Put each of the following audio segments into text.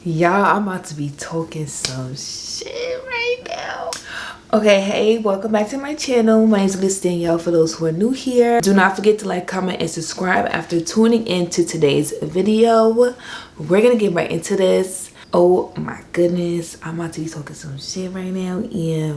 Y'all, I'm about to be talking some shit right now. Okay, hey, welcome back to my channel. My name is Danielle. For those who are new here, do not forget to like, comment, and subscribe after tuning into today's video. We're gonna get right into this. Oh my goodness, I'm about to be talking some shit right now. Yeah,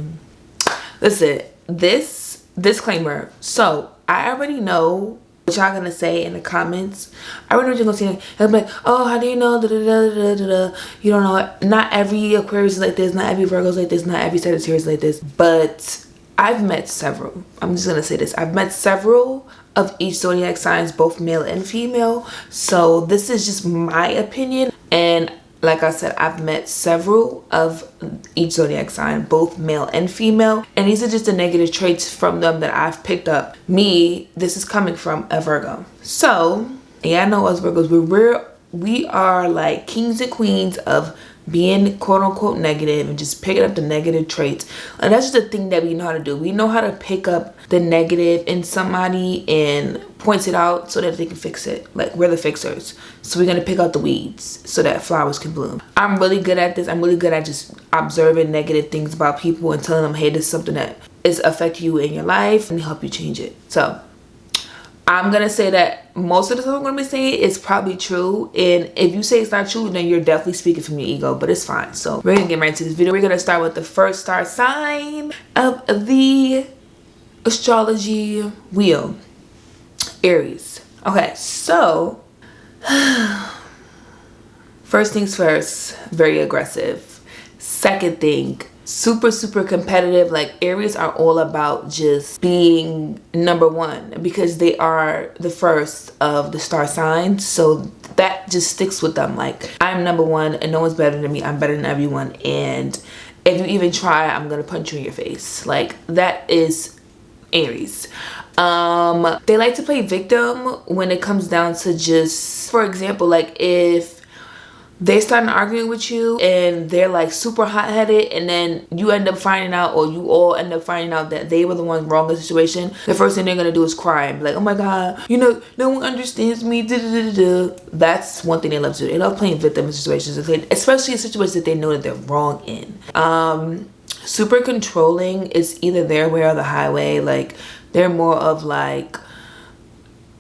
listen, this disclaimer. So I already know what y'all gonna say in the comments. I already know what you're gonna say. I'm like, oh, how do you know? Da, da, da, da, da, da. You don't know it. Not every Aquarius is like this. Not every Virgo is like this. Not every Sagittarius is like this. But I've met several. I'm just gonna say this. I've met several of each zodiac signs, both male and female. So this is just my opinion. And like I said, I've met several of each zodiac sign, both male and female. And these are just the negative traits from them that I've picked up. Me, this is coming from a Virgo. So, yeah, I know us Virgos, we are like kings and queens of being quote unquote negative and just picking up the negative traits. And that's just the thing that we know how to do. We know how to pick up the negative in somebody and point it out so that they can fix it. Like, we're the fixers. So we're gonna pick out the weeds so that flowers can bloom. I'm really good at this. I'm really good at just observing negative things about people and telling them, hey, this is something that is affecting you in your life and help you change it. So I'm gonna say that most of the stuff I'm gonna be saying is probably true, and if you say it's not true, then you're definitely speaking from your ego, but it's fine. So we're gonna get right into this video. We're gonna start with the first star sign of the astrology wheel, Aries. Okay, so first things first, very aggressive. Second thing, super competitive. Like, Aries are all about just being number one because they are the first of the star signs, so that just sticks with them. Like, I'm number one and no one's better than me. I'm better than everyone, and if you even try, I'm gonna punch you in your face. Like, that is Aries. They like to play victim when it comes down to, just for example, like if they start arguing with you and they're like super hot-headed, and then you end up finding out, or you all end up finding out that they were the ones wrong in the situation, the first thing they're gonna do is cry and be like, oh my god, you know, no one understands me, da, da, da, da. That's one thing they love to do. They love playing victim in situations, especially in situations that they know that they're wrong in. Super controlling is either their way or the highway. Like, they're more of like,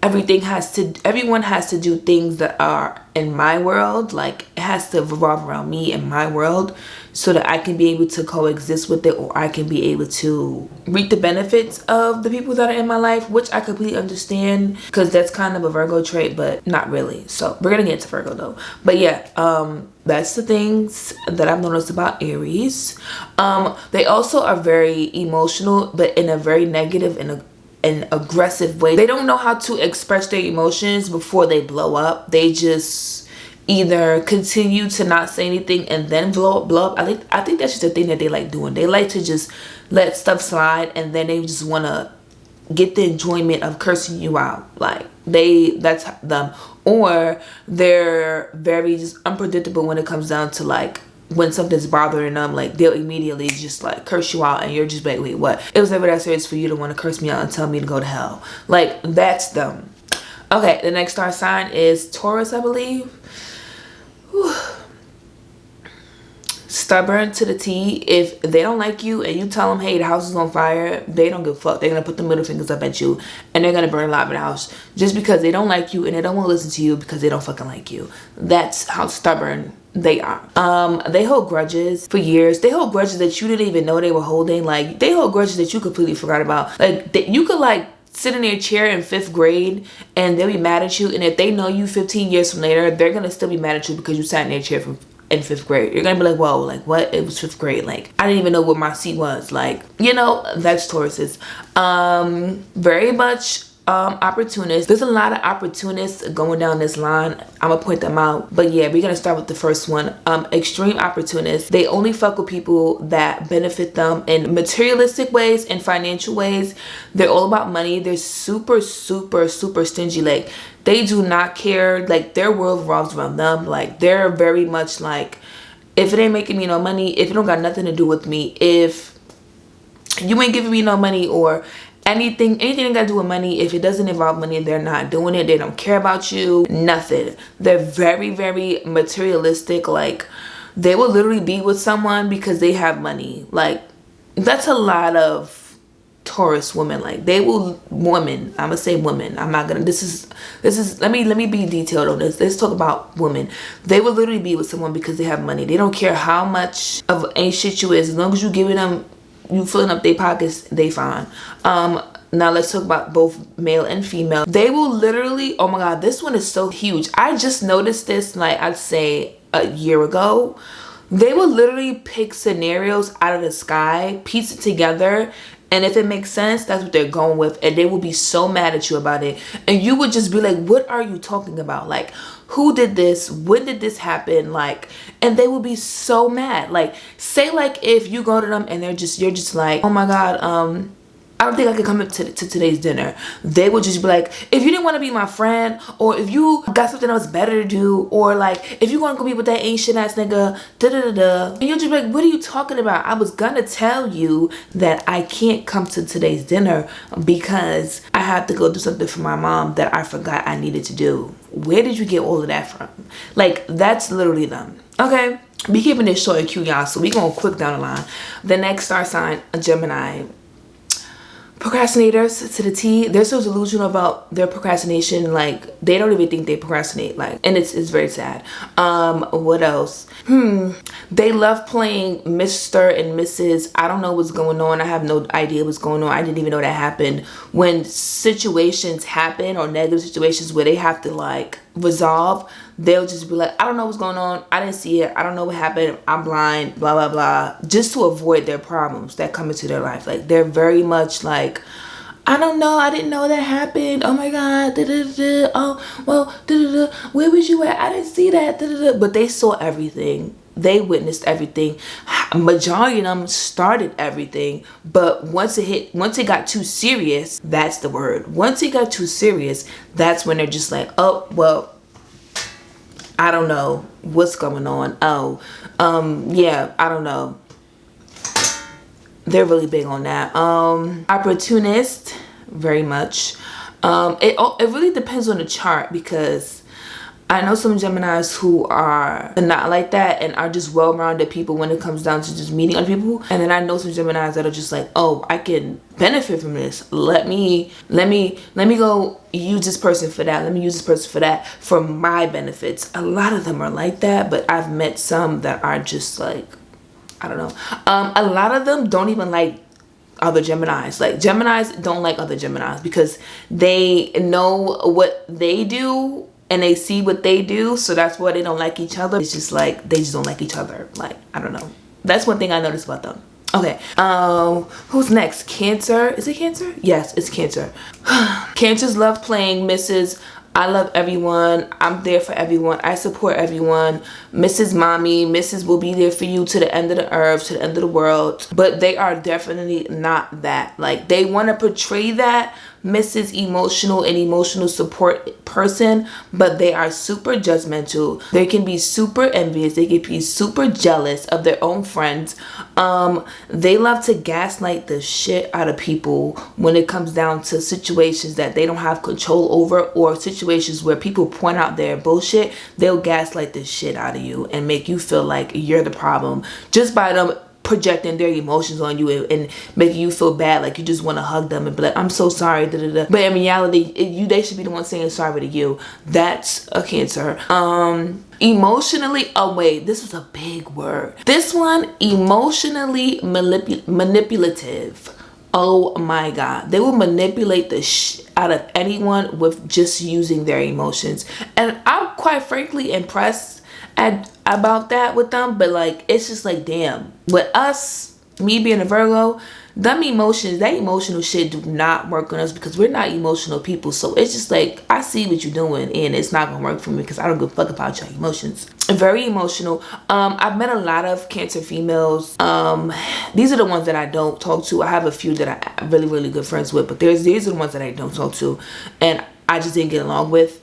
everyone has to do things that are in my world. Like, it has to revolve around me and my world so that I can be able to coexist with it, or I can be able to reap the benefits of the people that are in my life, which I completely understand because that's kind of a Virgo trait, but not really. So we're gonna get into Virgo though. But yeah, that's the things that I've noticed about Aries. They also are very emotional, but in a very negative and an aggressive way. They don't know how to express their emotions before they blow up. They just either continue to not say anything and then blow up. I think that's just the thing that they like doing. They like to just let stuff slide, and then they just want to get the enjoyment of cursing you out. Like, that's them. Or they're very just unpredictable when it comes down to, like, when something's bothering them. Like, they'll immediately just like curse you out, and you're just like, wait, what? It was never that serious for you to want to curse me out and tell me to go to hell. Like, that's them. Okay, the next star sign is Taurus, I believe. Whew. Stubborn to the T. If they don't like you and you tell them, hey, the house is on fire, they don't give a fuck. They're gonna put the middle fingers up at you, and they're gonna burn a lot of the house just because they don't like you, and they don't want to listen to you because they don't fucking like you. That's how stubborn they are. They hold grudges for years. They hold grudges that you didn't even know they were holding. Like, they hold grudges that you completely forgot about. Like, you could like sit in their chair in 5th grade and they'll be mad at you, and if they know you 15 years from later, they're gonna still be mad at you because you sat in their chair in 5th grade. You're gonna be like, whoa, like, what? It was 5th grade. Like, I didn't even know what my seat was. Like, you know, that's Tauruses. Very much opportunists. There's a lot of opportunists going down this line. I'm gonna point them out, but yeah, we're gonna start with the first one. Extreme opportunists. They only fuck with people that benefit them in materialistic ways and financial ways. They're all about money. They're super stingy. Like, they do not care. Like, their world revolves around them. Like, they're very much like, if it ain't making me no money, if it don't got nothing to do with me, if you ain't giving me no money or anything that got to do with money, if it doesn't involve money, they're not doing it. They don't care about you, nothing. They're very, very materialistic. Like, they will literally be with someone because they have money. Like, that's a lot of Taurus women. Like, they will, women, I'm gonna say women, I'm not gonna, this is let me be detailed on this. Let's talk about women. They will literally be with someone because they have money. They don't care how much of a shit you is. As long as you giving them, you filling up their pockets, they fine. Now let's talk about both male and female. They will literally, oh my god, this one is so huge. I just noticed this, like, I'd say a year ago. They will literally pick scenarios out of the sky, piece it together, and if it makes sense, that's what they're going with, and they will be so mad at you about it, and you would just be like, what are you talking about? Like, who did this? When did this happen? Like, and they will be so mad. Like, say like if you go to them and you're just like, oh my god, I don't think I could come to today's dinner. They would just be like, if you didn't want to be my friend, or if you got something else better to do, or like, if you want to go be with that ancient ass nigga, and you'll just be like, what are you talking about? I was gonna tell you that I can't come to today's dinner because I have to go do something for my mom that I forgot I needed to do. Where did you get all of that from? Like, that's literally them. Okay, be keeping this short and cute, y'all, so we gonna quick down the line. The next star sign, a Gemini. Procrastinators to the T. They're so delusional about their procrastination, like they don't even think they procrastinate, like, and it's very sad. What else? They love playing Mr. and Mrs. I don't know what's going on. I have no idea what's going on. I didn't even know that happened. When situations happen, or negative situations where they have to like resolve, they'll just be like, I don't know what's going on, I didn't see it, I don't know what happened, I'm blind, blah blah blah, just to avoid their problems that come into their life. Like, they're very much like, I don't know, I didn't know that happened, oh my god, oh well, where was you at, I didn't see that, but they saw everything, they witnessed everything. Majority of them started everything, but once it got too serious, that's the word, once it got too serious, that's when they're just like, oh well, I don't know what's going on. Oh, yeah, I don't know. They're really big on that. Opportunist, very much. It really depends on the chart, because I know some Geminis who are not like that and are just well-rounded people when it comes down to just meeting other people. And then I know some Geminis that are just like, oh, I can benefit from this. Let me go use this person for that. Let me use this person for that, for my benefits. A lot of them are like that, but I've met some that are just like, I don't know. A lot of them don't even like other Geminis. Like, Geminis don't like other Geminis because they know what they do and they see what they do, so that's why they don't like each other. It's just like, they just don't like each other. Like, I don't know. That's one thing I noticed about them. Okay, who's next? Cancer. Is it Cancer? Yes, it's Cancer. Cancers love playing Mrs. I love everyone, I'm there for everyone, I support everyone, Mrs. Mommy, Mrs. will be there for you to the end of the earth, to the end of the world. But they are definitely not that. Like, they want to portray that Mrs. Emotional and emotional support person, but they are super judgmental. They can be super envious. They can be super jealous of their own friends. They love to gaslight the shit out of people when it comes down to situations that they don't have control over, or situations where people point out their bullshit. They'll gaslight the shit out of you and make you feel like you're the problem just by them projecting their emotions on you and making you feel bad, like you just want to hug them and be like, I'm so sorry, but in reality, they should be the one saying sorry to you. That's a Cancer. Emotionally, oh wait, this was a big word. This one, emotionally manipulative. Oh my god, they will manipulate the out of anyone with just using their emotions, and I'm quite frankly impressed about that with them. But like, it's just like, damn, with us, me being a Virgo, them emotions, that emotional shit do not work on us because we're not emotional people. So it's just like, I see what you're doing and it's not gonna work for me because I don't give a fuck about your emotions. Very emotional. I've met a lot of Cancer females. These are the ones that I don't talk to. I have a few that I'm really, really good friends with, but these are the ones that I don't talk to and I just didn't get along with.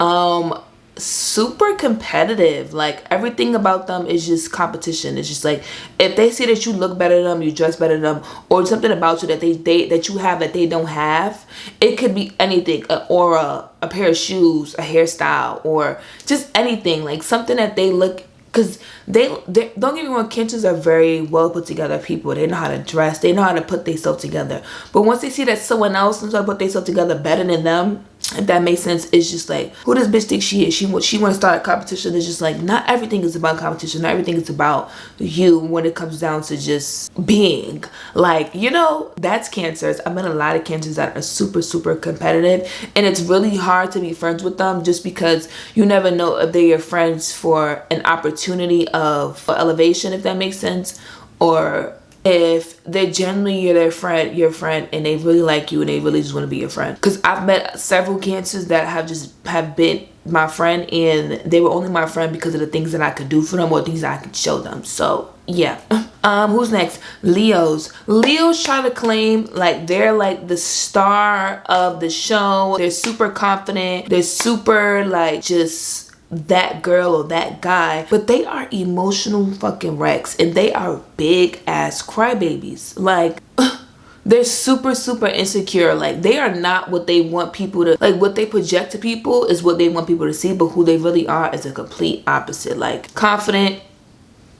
super competitive. Like everything about them is just competition. It's just like if they see that you look better than them, you dress better than them, or something about you that that you have that they don't have. It could be anything, an aura, a pair of shoes, a hairstyle, or just anything, like something that they look. Because they don't get me wrong, Cancers are very well put together people. They know how to dress. They know how to put themselves together. But once they see that someone else knows how to put themselves together better than them, if that makes sense, it's just like, who does bitch think she is? She want to start a competition. It's just like, not everything is about competition. Not everything is about you when it comes down to just being. Like, you know, that's Cancers. I've met a lot of Cancers that are super, super competitive. And it's really hard to be friends with them just because you never know if they're your friends for an opportunity of elevation, if that makes sense, or if they're genuinely your friend, and they really like you and they really just want to be your friend. Because I've met several Cancers that have been my friend, and they were only my friend because of the things that I could do for them or things that I could show them. So yeah. Who's next? Leos try to claim like they're like the star of the show. They're super confident. They're super like just that girl or that guy, but they are emotional fucking wrecks, and they are big ass crybabies. Like they're super, super insecure. Like they are not what they want people to, like what they project to people is what they want people to see, but who they really are is a complete opposite. Like confident,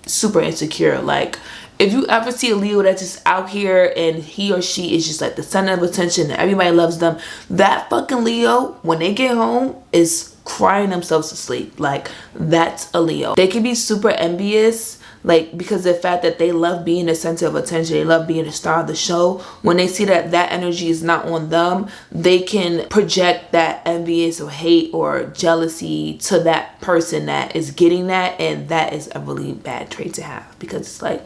super insecure. Like if you ever see a Leo that's just out here and he or she is just like the center of attention and everybody loves them, that fucking Leo, when they get home, is crying themselves to sleep. Like that's a Leo. They can be super envious, like because of the fact that they love being the center of attention, they love being the star of the show. When they see that that energy is not on them, they can project that envious or hate or jealousy to that person that is getting that, and that is a really bad trait to have, because it's like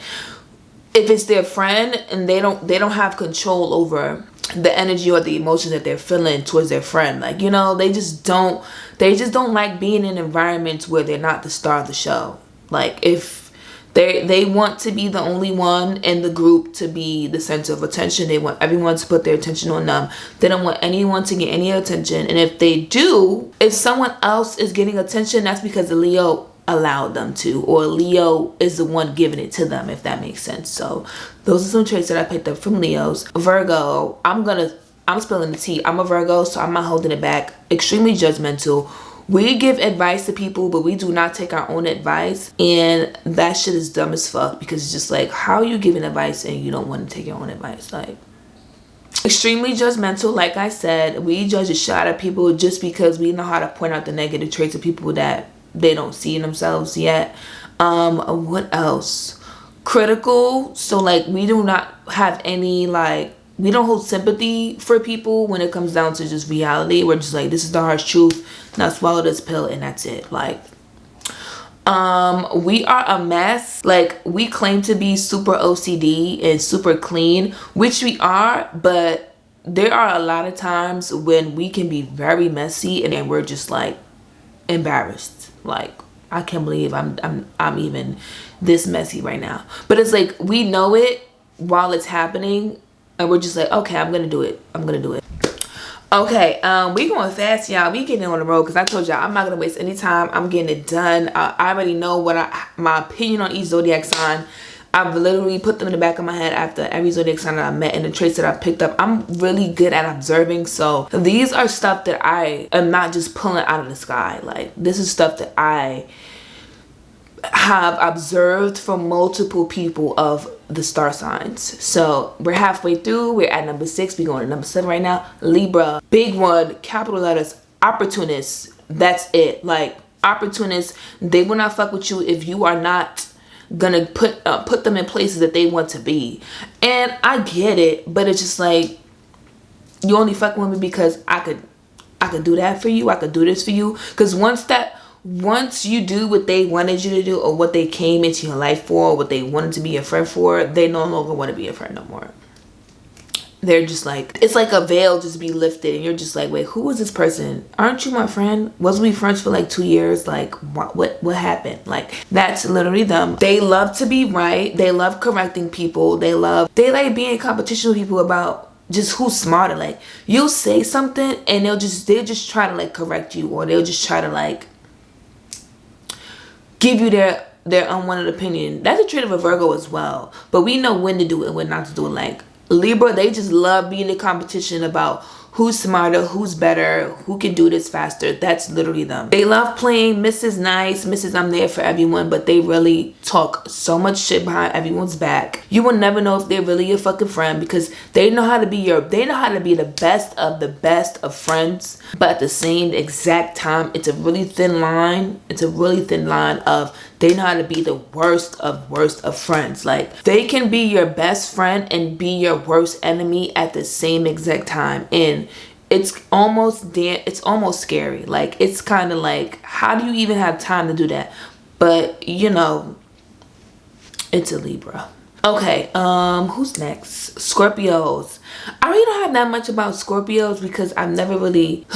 if it's their friend and they don't have control over the energy or the emotions that they're feeling towards their friend, like, you know, they just don't like being in environments where they're not the star of the show. Like if they want to be the only one in the group to be the center of attention, they want everyone to put their attention on them. They don't want anyone to get any attention, and if they do, if someone else is getting attention, that's because the Leo allowed them to, or Leo is the one giving it to them, if that makes sense. So those are some traits that I picked up from Leos. Virgo, I'm spilling the tea. I'm a Virgo, so I'm not holding it back. Extremely judgmental. We give advice to people, but we do not take our own advice, and that shit is dumb as fuck, because it's just like, how are you giving advice and you don't want to take your own advice? Like, extremely judgmental. Like I said, we judge the shit out of people just because we know how to point out the negative traits of people that they don't see in themselves yet. What else? Critical. So like we do not have any, like, we don't hold sympathy for people when it comes down to just reality. We're just like, this is the harsh truth, now swallow this pill, and that's it. Like we are a mess. Like we claim to be super OCD and super clean, which we are, but there are a lot of times when we can be very messy and then we're just like embarrassed. Like, I can't believe I'm even this messy right now. But it's like we know it while it's happening, and we're just like, okay, I'm gonna do it. Okay, we going fast, y'all. We getting on the road, because I told y'all I'm not gonna waste any time. I'm getting it done. I already know what my opinion on each zodiac sign. I've literally put them in the back of my head after every zodiac sign that I met and the traits that I picked up. I'm really good at observing, so these are stuff that I am not just pulling out of the sky. Like, this is stuff that I have observed from multiple people of the star signs. So we're halfway through. We're at number 6. We're going to number 7 right now. Libra, big one, capital letters, opportunists. That's it. Like, opportunists, they will not fuck with you if you are not gonna put them in places that they want to be. And I get it, but it's just like, you only fucking with me because I could do that for you, I could do this for you. Because once you do what they wanted you to do, or what they came into your life for, or what they wanted to be your friend for, they no longer want to be your friend no more. They're just like, it's like a veil just be lifted, and you're just like, wait, who is this person? Aren't you my friend? Wasn't we friends for like 2 years? Like, what happened? Like, that's literally them. They love to be right. They love correcting people. They like being in competition with people about just who's smarter. Like, you'll say something and they'll just try to like correct you, or they'll just try to like give you their unwanted opinion. That's a trait of a Virgo as well. But we know when to do it and when not to do it. Like Libra, they just love being in competition about who's smarter, who's better, who can do this faster. That's literally them. They love playing Mrs. Nice, Mrs. I'm there for everyone, but they really talk so much shit behind everyone's back. You will never know if they're really your fucking friend, because they know how to be the best of friends, but at the same exact time, it's a really thin line. It's a really thin line of they know how to be the worst of friends. Like they can be your best friend and be your worst enemy at the same exact time. And it's almost scary. Like it's kind of like, how do you even have time to do that? But you know, it's a Libra. Okay, who's next? Scorpios. I really don't have that much about Scorpios because I've never really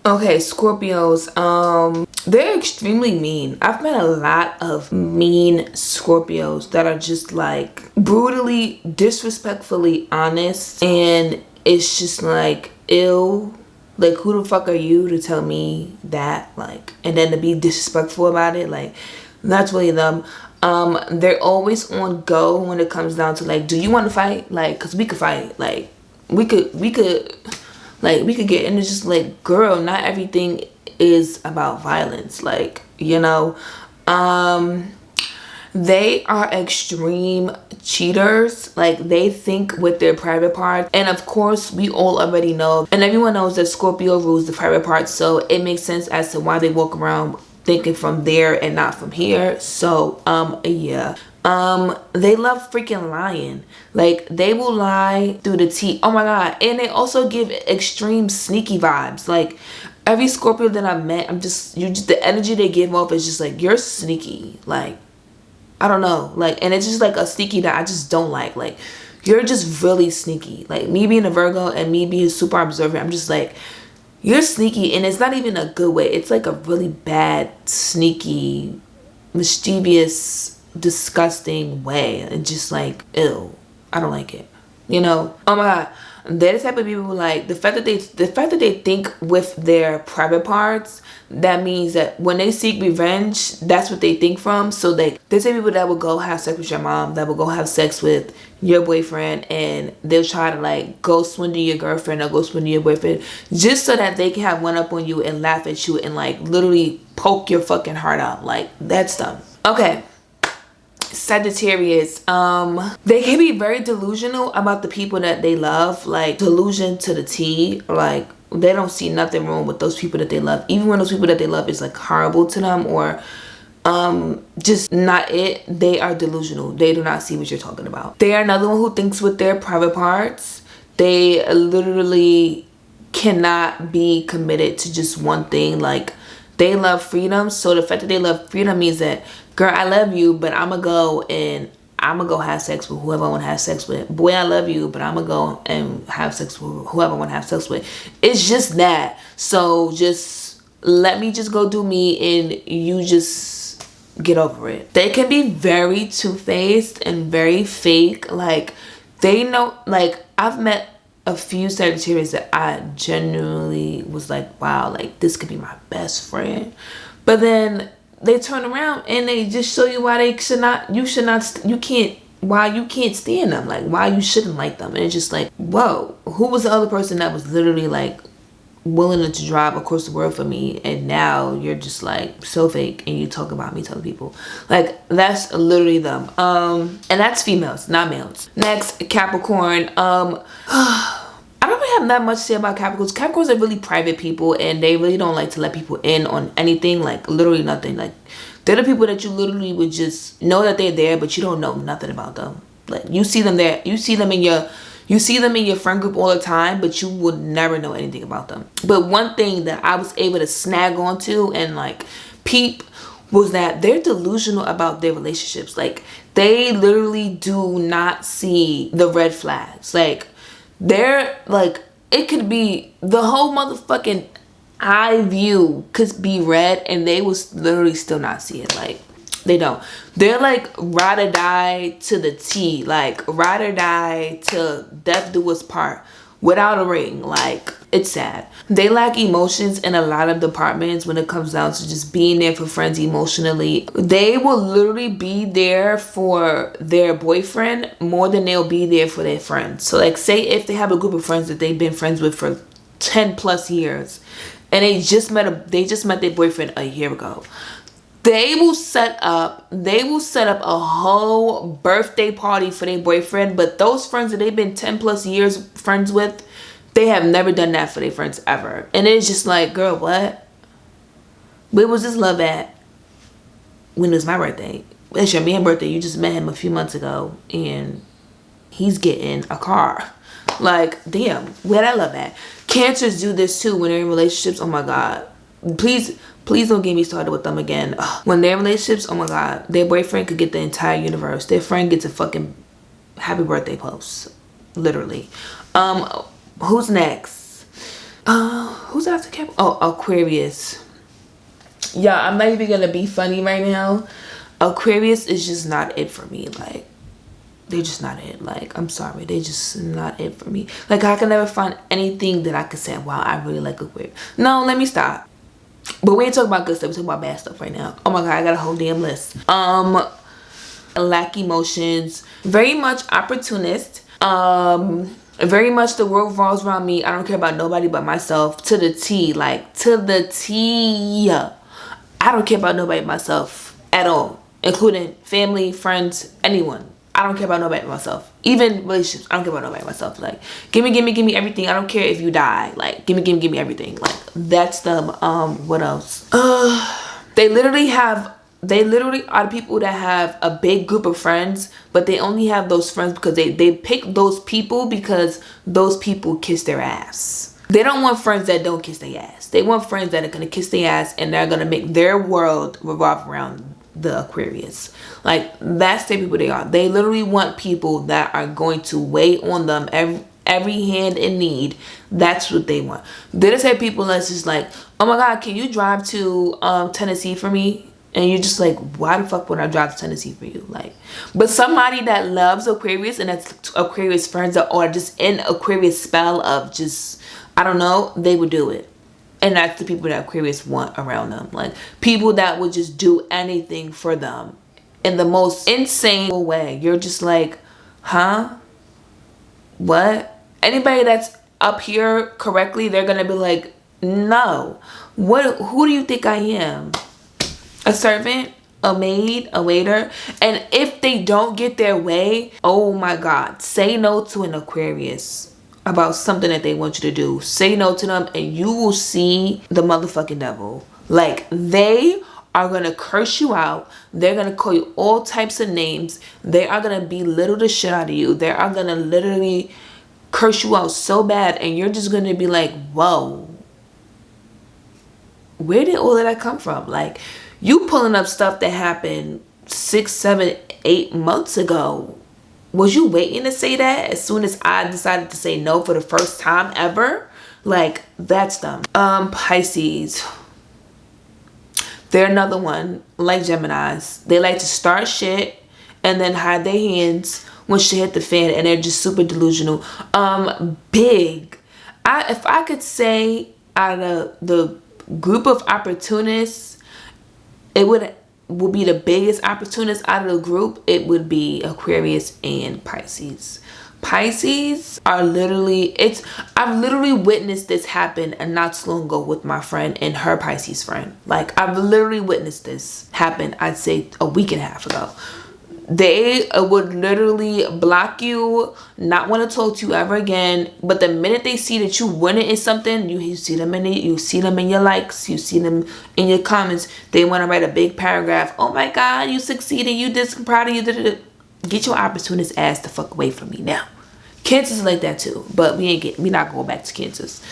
okay, Scorpios, they're extremely mean. I've met a lot of mean Scorpios that are just like brutally, disrespectfully honest, and it's just like, ew, like who the fuck are you to tell me that? Like, and then to be disrespectful about it, like that's really them. They're always on go when it comes down to like, do you want to fight? Like, cause we could fight, like we could get, and it's just like, girl, not everything is about violence. Like, you know, they are extreme cheaters. Like they think with their private parts, and of course we all already know, and everyone knows that Scorpio rules the private parts, so it makes sense as to why they walk around thinking from there and not from here. So yeah, they love freaking lying. Like they will lie through the teeth. Oh my god. And they also give extreme sneaky vibes. Like every Scorpio that I've met, the energy they give off is just like, you're sneaky. Like I don't know, like, and it's just like a sneaky that I just don't like. Like you're just really sneaky. Like me being a Virgo and me being super observant, I'm just like, you're sneaky, and it's not even a good way. It's like a really bad, sneaky, mischievous, disgusting way, and just like, ew, I don't like it, you know. Oh my god, they're the type of people who, like, the fact that they think with their private parts, that means that when they seek revenge, that's what they think from. So they're the people that will go have sex with your mom, that will go have sex with your boyfriend, and they'll try to like go swindle your girlfriend or go swindle your boyfriend just so that they can have one up on you and laugh at you and like literally poke your fucking heart out. Like that's dumb. Okay, Sagittarius, they can be very delusional about the people that they love, like delusion to the T. Like they don't see nothing wrong with those people that they love, even when those people that they love is like horrible to them or just not it. They are delusional. They do not see what you're talking about. They are another one who thinks with their private parts. They literally cannot be committed to just one thing. Like they love freedom, so the fact that they love freedom means that, girl, I love you, but I'm gonna go and I'm gonna go have sex with whoever I want to have sex with. Boy, I love you, but I'm gonna go and have sex with whoever I want to have sex with. It's just that. So just let me just go do me, and you just get over it. They can be very two-faced and very fake. Like they know, like I've met a few Sagittarius that I genuinely was like, wow, like this could be my best friend. But then they turn around and they just show you why you can't stand them, like why you shouldn't like them. And it's just like, whoa, who was the other person that was literally like willing to drive across the world for me, and now you're just like so fake and you talk about me to other people? Like that's literally them. And that's females, not males. Next, Capricorn. I don't really have that much to say about Capricorns. Capricorns are really private people, and they really don't like to let people in on anything, like literally nothing. Like they're the people that you literally would just know that they're there, but you don't know nothing about them. Like you see them there, you see them in your friend group all the time, but you would never know anything about them. But one thing that I was able to snag onto and like peep was that they're delusional about their relationships. Like they literally do not see the red flags. Like they're like, it could be the whole motherfucking eye view could be red and they will literally still not see it. Like they don't. They're like ride or die to the T. Like ride or die to death do us part. without a ring. Like, it's sad. They lack emotions in a lot of departments when it comes down to just being there for friends emotionally. They will literally be there for their boyfriend more than they'll be there for their friends. So like, say if they have a group of friends that they've been friends with for 10 plus years and they just met their boyfriend a year ago. They will set up a whole birthday party for their boyfriend, but those friends that they've been 10 plus years friends with, they have never done that for their friends ever. And it's just like, girl, what? Where was this love at when it was my birthday? It's your man's birthday. You just met him a few months ago and he's getting a car. Like, damn, where that love at? Cancers do this too when they're in relationships. Oh my God. Please don't get me started with them again. Ugh. When they're in relationships, oh my God, their boyfriend could get the entire universe. Their friend gets a fucking happy birthday post. Literally. Who's next? Who's after Capricorn? Oh, Aquarius. Yeah, I'm not even gonna be funny right now. Aquarius is just not it for me. Like, they're just not it. Like, I'm sorry, they're just not it for me. Like, I can never find anything that I could say, wow, I really like Aquarius. No, let me stop. But we ain't talking about good stuff, we're talking about bad stuff right now. Oh my God, I got a whole damn list. Lack emotions, very much opportunist. Very much the world revolves around me. I don't care about nobody but myself, to the T. Like, to the T. I don't care about nobody but myself at all, including family, friends, anyone. I don't care about nobody but myself. Even relationships, I don't care about nobody but myself. Like, give me everything. I don't care if you die. Like, give me everything. Like, that's them. What else? They literally are the people that have a big group of friends, but they only have those friends because they pick those people because those people kiss their ass. They don't want friends that don't kiss their ass. They want friends that are going to kiss their ass and they're going to make their world revolve around the Aquarius. Like, that's the people they are. They literally want people that are going to wait on them every hand in need. That's what they want. They just have people that's just like, oh my God, can you drive to Tennessee for me? And you're just like, why the fuck would I drive to Tennessee for you? Like, but somebody that loves Aquarius and that's Aquarius friends or just in Aquarius spell of just, I don't know, they would do it. And that's the people that Aquarius want around them. Like, people that would just do anything for them in the most insane way. You're just like, huh? What? Anybody that's up here correctly, they're gonna be like, no. Who do you think I am? A servant? A maid? A waiter? And if they don't get their way, oh my God, say no to an Aquarius about something that they want you to do. Say no to them and you will see the motherfucking devil. Like, they are gonna curse you out. They're gonna call you all types of names. They are gonna belittle the shit out of you. They are gonna literally curse you out so bad and you're just gonna be like, whoa, where did all of that come from? Like, you pulling up stuff that happened 6, 7, 8 months ago. Was you waiting to say that as soon as I decided to say no for the first time ever? Like, that's them. Pisces. They're another one, like Geminis. They like to start shit and then hide their hands when shit hit the fan, and they're just super delusional. Big. If I could say out of the group of opportunists, it would be the biggest opportunist out of the group. It would be Aquarius and Pisces. Pisces are literally, I've literally witnessed this happen not so long ago with my friend and her Pisces friend. Like, I've literally witnessed this happen, I'd say a week and a half ago. They would literally block you, not want to talk to you ever again. But the minute they see that you winning in something, you see them in your likes, you see them in your comments. They want to write a big paragraph. Oh my God, you succeeded. You did. I'm proud of you. Get your opportunist ass the fuck away from me now. Cancers is like that too, but we not going back to Cancers.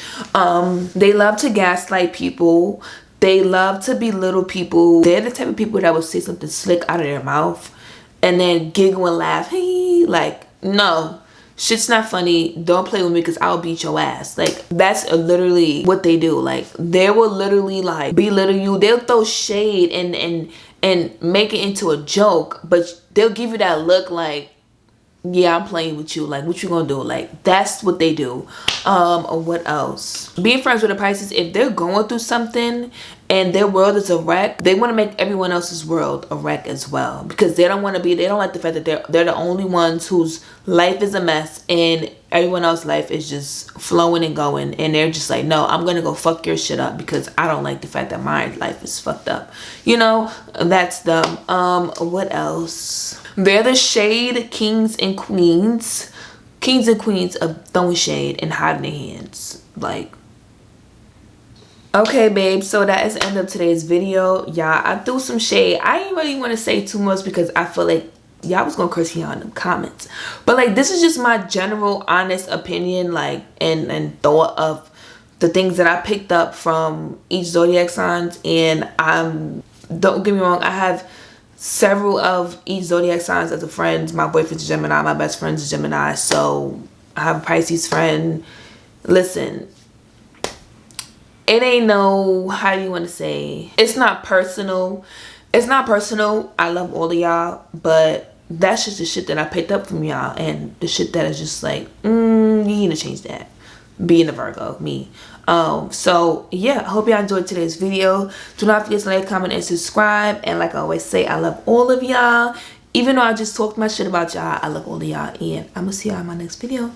They love to gaslight people. They love to belittle people. They're the type of people that will say something slick out of their mouth and then giggle and laugh. Hey, like, no, shit's not funny. Don't play with me because I'll beat your ass. Like, that's literally what they do. Like, they will literally like belittle you. They'll throw shade and make it into a joke, but they'll give you that look like, yeah, I'm playing with you. Like, what you gonna do? Like, that's what they do. What else? Being friends with a Pisces, if they're going through something and their world is a wreck, they want to make everyone else's world a wreck as well, because they don't like the fact that they're the only ones whose life is a mess and everyone else's life is just flowing and going, and they're just like, no, I'm gonna go fuck your shit up because I don't like the fact that my life is fucked up. You know, that's them. What else? They're the shade kings and queens of throwing shade and hiding their hands. Like, okay, babe, so that is the end of today's video. Yeah, I threw some shade. I didn't really want to say too much because I feel like y'all was gonna curse here on them comments, but like, this is just my general honest opinion, like, and thought of the things that I picked up from each zodiac signs. And don't get me wrong, I have several of each zodiac signs as a friend. My boyfriend's a Gemini, my best friend's a Gemini, so I have a Pisces friend. Listen, it ain't no, how do you want to say, it's not personal. I love all of y'all, but that's just the shit that I picked up from y'all, and the shit that is just like, you need to change that. Being a Virgo, me. So yeah, I hope y'all enjoyed today's video. Do not forget to like, comment, and subscribe. And like I always say, I love all of y'all. Even though I just talked my shit about y'all, I love all of y'all, and I'm gonna see y'all in my next video.